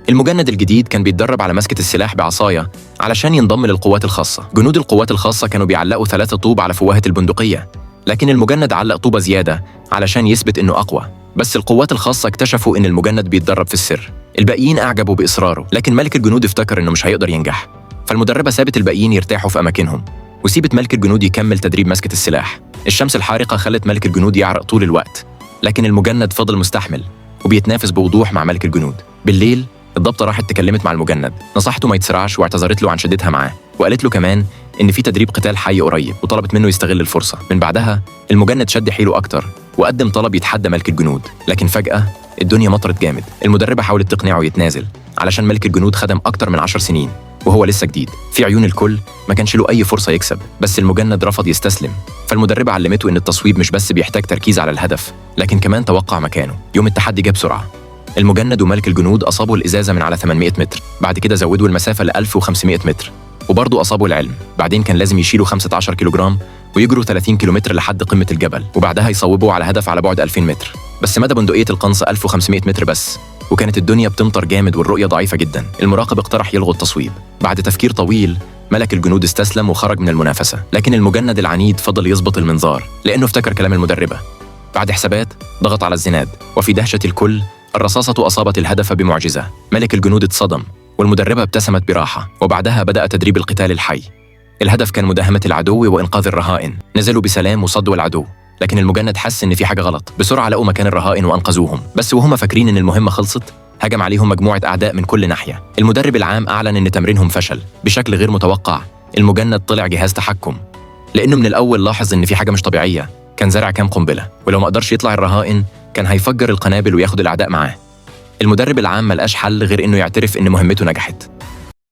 المجند الجديد كان بيتدرب على مسكة السلاح بعصاية علشان ينضم للقوات الخاصة. جنود القوات الخاصة كانوا بيعلقوا 3 طوب على فوهة البندقية، لكن المجند علق طوبة زيادة علشان يثبت إنه أقوى. بس القوات الخاصة اكتشفوا إن المجند بيتدرب في السر. الباقيين أعجبوا بإصراره، لكن ملك الجنود افتكر إنه مش هيقدر ينجح، فالمدربة سابت الباقيين يرتاحوا في أماكنهم وسيبت ملك الجنود يكمل تدريب مسكة السلاح. الشمس الحارقة خلت ملك الجنود يعرق طول الوقت، لكن المجند فضل مستحمل وبيتنافس بوضوح مع ملك الجنود. بالليل الضابطة راحت تكلمت مع المجند، نصحته ما يتسرعش واعتذرت له عن شدتها معاه، وقالت له كمان إن في تدريب قتال حي قريب، وطلبت منه يستغل الفرصة. من بعدها المجند شد حيله أكتر وقدم طلب يتحدى ملك الجنود، لكن فجأة الدنيا مطرت جامد. المدربة حاولت تقنعه يتنازل علشان ملك الجنود خدم أكتر من 10 سنين وهو لسه جديد. في عيون الكل ما كانش له أي فرصة يكسب، بس المجند رفض يستسلم. فالمدربة علمته إن التصويب مش بس بيحتاج تركيز على الهدف، لكن كمان توقع مكانه. يوم التحدي جه بسرعة. المجند وملك الجنود أصابوا الإزازة من على 800 متر، بعد كده زودوا المسافة ل 1500 متر، وبرضه أصابوا العلم. بعدين كان لازم يشيلوا 15 كيلوغرام ويجروا 30 كيلومتر لحد قمة الجبل، وبعدها يصوبوا على هدف على بعد 2000 متر. بس مدى بندقية القنص 1500 متر بس، وكانت الدنيا بتمطر جامد والرؤية ضعيفة جدا. المراقب اقترح يلغوا التصويب. بعد تفكير طويل ملك الجنود استسلم وخرج من المنافسة، لكن المجند العنيد فضل يظبط المنظار لأنه افتكر كلام المدربة. بعد حسابات ضغط على الزناد، وفي دهشة الكل الرصاصة أصابت الهدف بمعجزة. ملك الجنود اتصدم والمدربة ابتسمت براحة، وبعدها بدأ تدريب القتال الحي. الهدف كان مداهمة العدو وإنقاذ الرهائن. نزلوا بسلام وصدوا العدو، لكن المجند حس إن في حاجة غلط. بسرعة لقوا مكان الرهائن وأنقذوهم، بس وهم فاكرين إن المهمة خلصت هجم عليهم مجموعة أعداء من كل ناحية. المدرب العام أعلن إن تمرينهم فشل بشكل غير متوقع. المجند طلع جهاز تحكم، لأنه من الأول لاحظ إن في حاجة مش طبيعية. كان زرع كام قنبلة، ولو ما قدرش يطلع الرهائن كان هيفجر القنابل وياخد الأعداء معاه. المدرب العام ملقاش حل غير إنه يعترف إن مهمته نجحت.